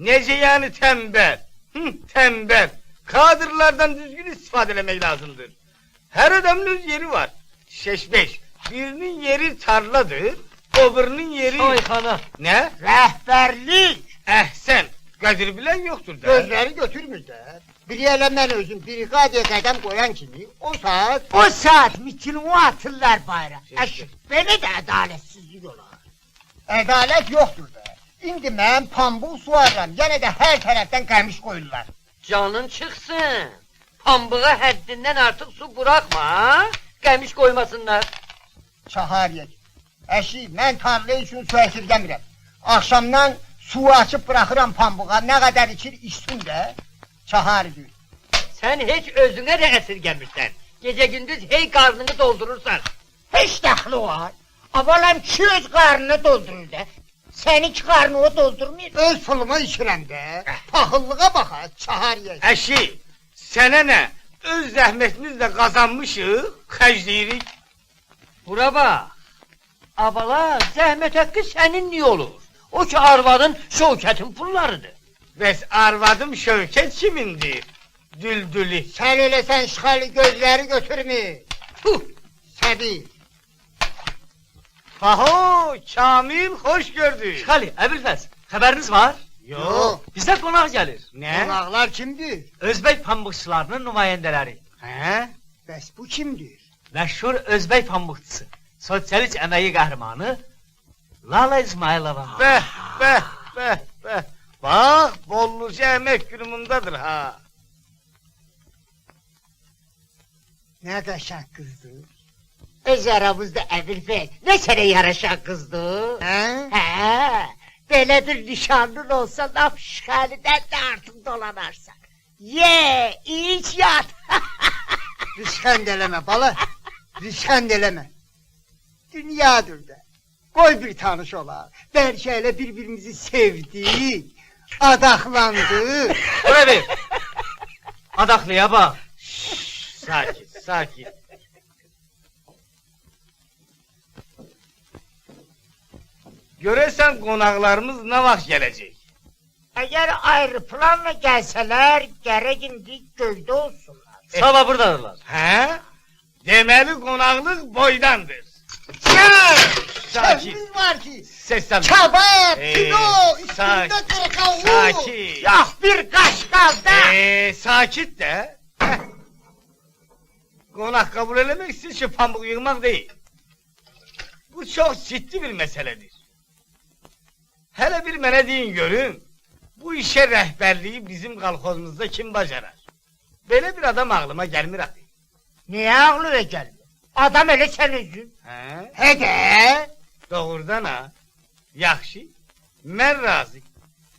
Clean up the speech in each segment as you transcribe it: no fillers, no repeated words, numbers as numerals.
Nece yani tembel? Tembel. Kadırlardan düzgün istifade etmek lazımdır. Her adamın öz yeri var. Şeşbeş. Birinin yeri tarladır, öbürünün yeri... Çayxana. Ne? Rəhbərlik. Sen. Kadir bilen yoktur da. Gözləri götürmür də. Biri elə mən özüm briqadaya qədəm qoyan kimi, o saat... O saat mitilini atırlar bayrağa. Şey. Belə də ədalətsizlik olar. Ədalət yoxdur da. İndi mən pambıq suvarıram, yenə də hər tərəfdən qəmiş qoyurlar. Canın çıxsın. Pambığa həddindən artıq su buraxma, ha? Qəmiş qoymasınlar. Çahariyək. Əşi, mən tarla üçün su əsirgəmirəm. Axşamdan suyu açıb bıraxıram pambığa, nə qədər içir içsin də. Çaharidir. Sən heç özünə də əsirgəmirsən. Gecə gündüz hey qarnını doldurursan. Heç dəxli var. Avalam ki öz qarnını doldurur da. Seninki qarnını o doldurmuyor. Öz puluma içirəm də. Paxıllığa baxa, çahariyək. Eşi, sene ne? Öz zəhmətimizlə qazanmışıq, xərcləyirik. Bura bax. Abala, zəhmət haqqı sənin niyə olur? O ki arvadın, Şövkətin pullarıdır. Bəs arvadım Şövkət kimindir? Düldülü. Sən eləsən şıxalı gözləri götürmür. Puh! Səbi. Haho, Kamil hoş gördük. Şıxali, Əbilfəz, xəbəriniz var? Yok. Bizə qonaq gəlir. Ne? Qonaqlar kimdir? Özbək pambıqçılarının nümayəndələri. He? Bəs bu kimdir? Məşhur Özbək pambıqçısı, sosialist əməyi qəhrəmanı Lala İsmailova. Bəh, bəh, bəh, bəh. Bak, Bolluca emek günümündedir ha. Nə qəşəng qızdır. Öz aramızda Əbilfəz. Ne sənə yaraşan qızdır? Hə? Hə, belə bir nişanlın olsa laf şişəlidən də artıq dolanarsan. Ye, iç, yat. Rişxənd eləmə bala. Rişxənd eləmə. Dünyadır da. Qoy bir tanış olar. Bəlkə elə bir-birimizi sevdik. Adaqlandık. Bura ver. Adaqlıya bax. Sakin, sakin. Göresen konaklarımız ne vaxt gelecek? Eğer ayrı planla gelseler, gerek indi göyde olsunlar. Sabah buradadırlar. He? Demeli konaklık boydandır. Sakin. Sözümüz var ki. Seslen. Kebap, Ee, kilo, üstünde sakin, kırkavu. Sakin. Yok bir kaş kaldı. Sakit de. Heh. Konak kabul etmek için şu pamuk yığmak değil. Bu çok ciddi bir meseledir. Hele bir mene deyin görün. Bu işe rehberliği bizim kolxozumuzda kim bacarar? Böyle bir adam aklıma gelmir abi. Niye ağlıyor gelmiyor? Adam öyle sen özün. He? Hede. Doğrudan ha. Yaxşı. Ben razı.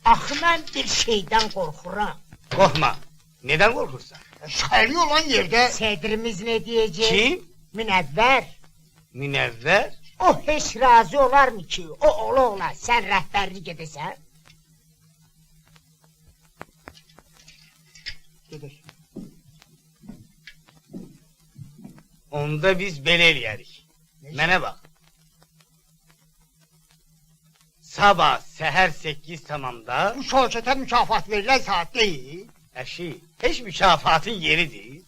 Axı mən bir şeyden korkuram. Korkma. Neden korkursan? Şəli olan yerdə. Sedrimiz ne diyecek? Kim? Münevver. Münevver. O hiç razı olar mı ki? O ola sen rehberlik edesen. Gedir. Onda biz belə eləyərik. Mənə bax. Sabah səhər 8 tamamda Bu şirkete mükafat verilen saat değil. əşi, heç mükafatın yeridir.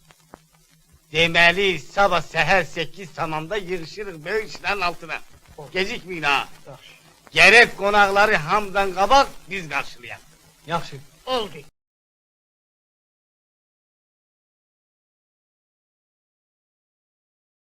Deməli sabah səhər 8 tamamda yığışırıq böyük işlərin altına. Gecikməyin ha. Gerek konakları hamdan qabaq biz qarşılayaq. Yaxşı. Oldu.